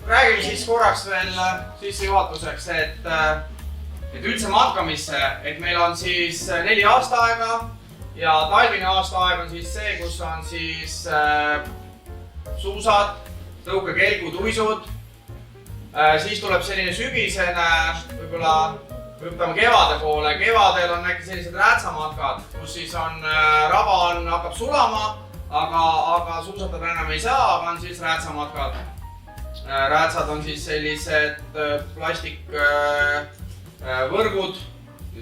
räägime siis korraks veel sissejuhatuseks, et üldse matkamisse, et meil on siis 4 aastaaega ja talvine aastaaeg on siis see, kus on siis suusad, tõukekelgud, uisud. Siis tuleb selline sügisene, võib-olla hüppame kevade poole. Kevadel on äkki sellised räätsamatkad, kus siis on raba hakkab sulama, aga suusatada enam ei saa, aga on siis räätsamatkad. Räätsad on siis sellised plastikvõrgud,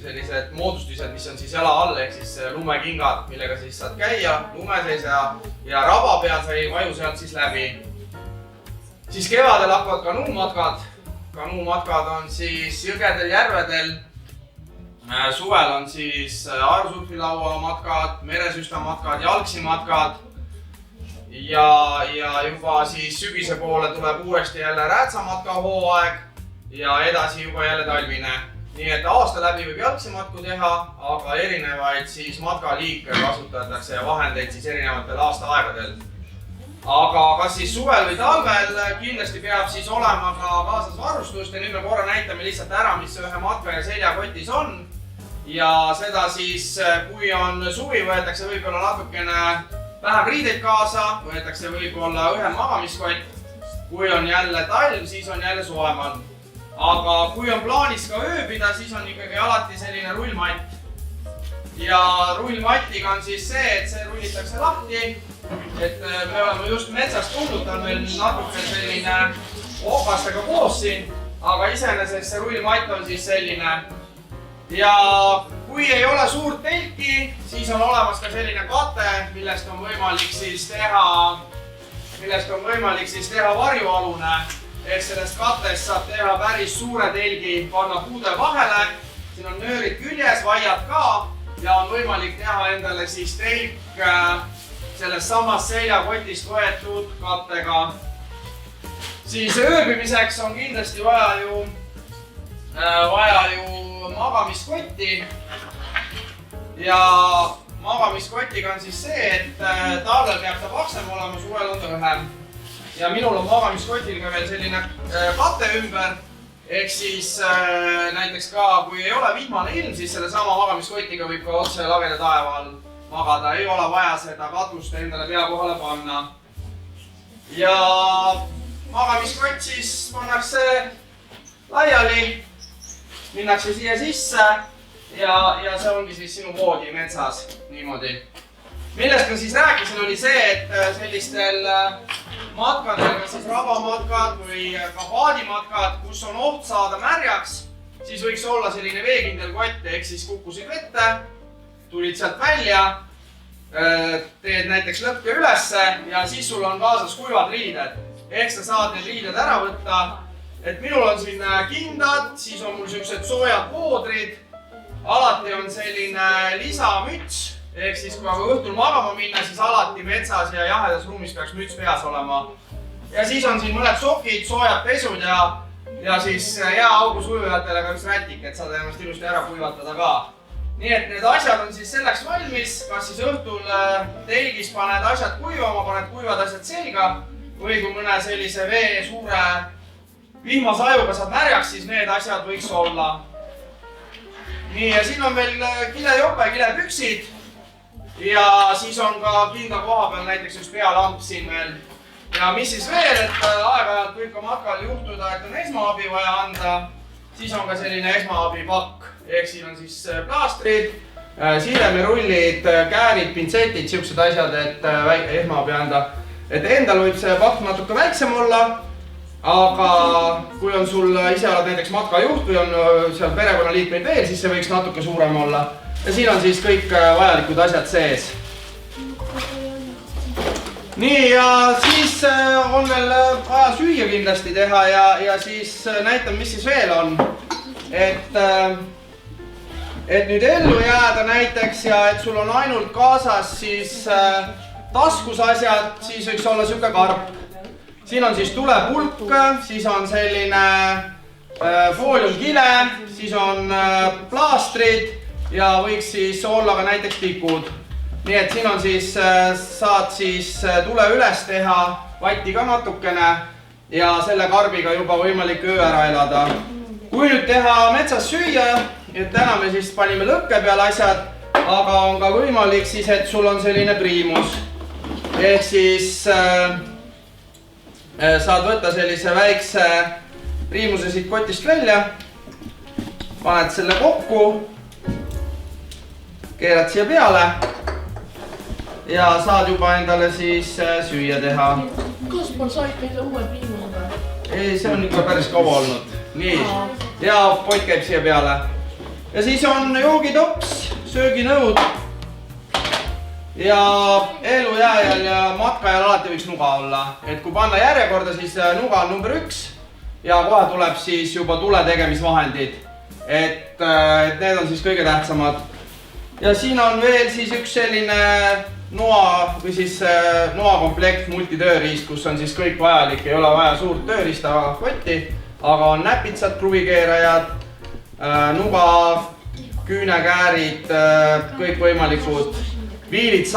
sellised moodustised, mis on siis jala all, ehk siis lumekingad, millega siis saad käia lume sees ja raba peal sa ei vaju sealt siis läbi. Siis kevadel hakkavad kanuumatkad. Kanuumatkad on siis jõgedel, järvedel. Suvel on siis aerosurfilaua matkad, meresüstamatkad, jalgsimatkad. Ja juba siis sügise poole tuleb uuesti jälle räätsamatka hooaeg ja edasi juba jälle talvine. Nii et aasta läbi võib jalgsimatku teha, aga erinevaid siis matkaliike kasutatakse ja vahendeid siis erinevatel aastaaegadel. Aga kas siis suvel või talvel kindlasti peab siis olema ka kaasas varustust ja nüüd me korra näitame lihtsalt ära, mis ühe matkaja seljakotis on. Ja seda siis, kui on suvi, võetakse võib-olla natukene vähem riideid kaasa, võetakse võib-olla õhem magamiskott. Kui on jälle talv, siis on jälle sooemal. Aga kui on plaanis ka ööbida, siis on ikkagi alati selline rullmatt. Ja rullmatiga on siis see, et see rullitakse lahti. Et me oleme just metsast tulnud, on meil natuke selline okastega koos siin, aga iseenesest see rullmatt on siis selline. Ja kui ei ole suurt telki, siis on olemas ka selline kate, millest on võimalik siis teha varjualune. Ehk sellest katest saab teha päris suure telgi, panna puude vahele. Siin on nöörid küljes, vaiad ka ja on võimalik teha endale siis telk sellest samast seljakotist võetud kattega. Siis ööbimiseks on kindlasti vaja ju magamiskotti. Ja magamiskotiga on siis see, et talvel peab ta paksem olema, suvel on ta õhem. Ja minul on magamiskotil ka veel selline kate ümber. Ehk siis näiteks ka, kui ei ole vihmane ilm, siis selle sama magamiskotiga võib ka otse lageda taeva all magada. Ei ole vaja seda katust endale pea kohale panna. Ja magamiskott siis pannakse laiali, minnakse siia sisse ja see ongi siis sinu voodi metsas niimoodi. Millest ma siis rääkisin, oli see, et sellistel matkadel, kas siis rabamatkad või ka paadimatkad, kus on oht saada märjaks, siis võiks olla selline veekindel kott, ehk siis kukkusid vette, tulid sealt välja, teed näiteks lõkke ülesse ja siis sul on kaasas kuivad riided. Ehk sa saad need riided ära võtta. Et minul on siin kindad, siis on mul sellised soojad poodrid, alati on selline lisamüts. Ehk siis kui õhtul magama minna, siis alati metsas ja jahedas ruumis peaks müts peas olema. Ja siis on siin mõned sokid, soojad pesud ja siis hea augus ujujatele ka üks rätik, et saad ennast ilusti ära kuivatada ka. Nii et need asjad on siis selleks valmis, kas siis õhtul telgis paned asjad kuivama, paned kuivad asjad selga või kui mõne sellise vee suure vihmasajuga saad märjaks, siis need asjad võiks olla. Nii ja siin on veel kilejope, kilepüksid. Ja siis on ka kinda koha peal näiteks üks pealamp siin veel. Ja mis siis veel, et aeg-ajalt võib ka matkal juhtuda, et on esmaabi vaja anda. Siis on ka selline esmaabipakk. Ehk siin on siis plaastrid, sidemerullid, käärid, pintsetid, siuksed asjad, et esmaabi anda. Et endal võib see pakk natuke väiksem olla, aga kui on sul ise oled näiteks matkajuht või on seal perekonnaliikmeid veel, siis see võiks natuke suurem olla. Ja siin on siis kõik vajalikud asjad sees. Nii ja siis on veel vaja süüa kindlasti teha ja siis näitan, mis siis veel on. Et nüüd ellu jääda näiteks ja et sul on ainult kaasas siis taskus asjad, siis võiks olla siuke karp. Siin on siis tulepulk, siis on selline fooliumkile, siis on plaastrid ja võiks siis olla ka näiteks tikud. Nii et siin on siis, saad siis tule üles teha, vatti ka natukene ja selle karbiga juba võimalik öö ära elada. kui nüüd teha metsas süüa, et täna me siis panime lõkke peale asjad, aga on ka võimalik siis, et sul on selline priimus. Ehk siis saad võtta sellise väikse priimuse siit kotist välja, paned selle kokku, keerad siia peale ja saad juba endale siis süüa teha. Kas ma sain meile uue priimuse peale? Ei, see on ikka päris kaua olnud. Nii, ja pott käib siia peale. Ja siis on joogitops, sööginõud. Ja elujääjal ja matkajal alati võiks nuga olla. Et kui panna järjekorda, siis nuga on number 1 ja kohe tuleb siis juba tule tegemisvahendid. Et need on siis kõige tähtsamad. Ja siin on veel siis üks selline noa või siis noakomplekt multitööriist, kus on siis kõik vajalik, ei ole vaja suurt tööriistakotti, aga on näpitsad, kruvikeerajad, nuga, küünekäärid, kõikvõimalikud viilid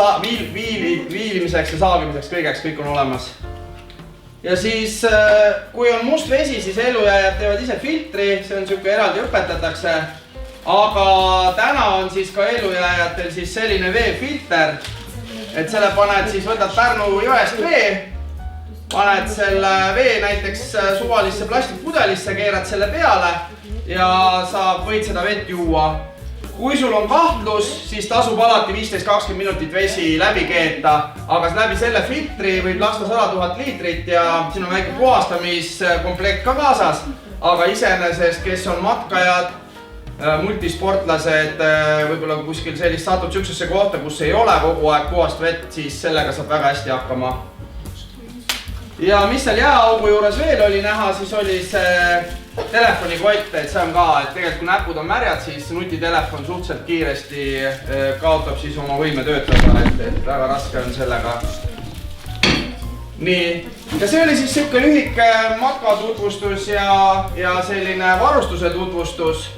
viilimiseks ja saagimiseks, kõigeks, kõik on olemas. Ja siis, kui on must vesi, siis elujääjad teevad ise filtri, see on siuke eraldi õpetatakse. Aga täna on siis ka elujääjatel siis selline veefilter, et selle paned siis, võtad Pärnu jõest vee, paned selle vee näiteks suvalisse plastikpudelisse, keerad selle peale ja võid seda vett juua. Kui sul on kahtlus, siis tasub alati 15-20 minutit vesi läbi keeta, aga läbi selle filtri võib lasta 100 000 liitrit ja siin on väike puhastamiskomplekt ka kaasas, aga iseenesest, kes on matkajad, multisportlased, võib-olla kuskil sellist satub siuksesse kohta, kus ei ole kogu aeg puhast vett, siis sellega saab väga hästi hakkama. Ja mis seal jääaugu juures veel oli näha, siis oli see telefonikott, et see on ka, et tegelikult kui näpud on märjad, siis nutitelefon suhteliselt kiiresti kaotab siis oma võime töötada, et väga raske on sellega. Nii, ja see oli siis siuke lühike matka tutvustus ja selline varustuse tutvustus.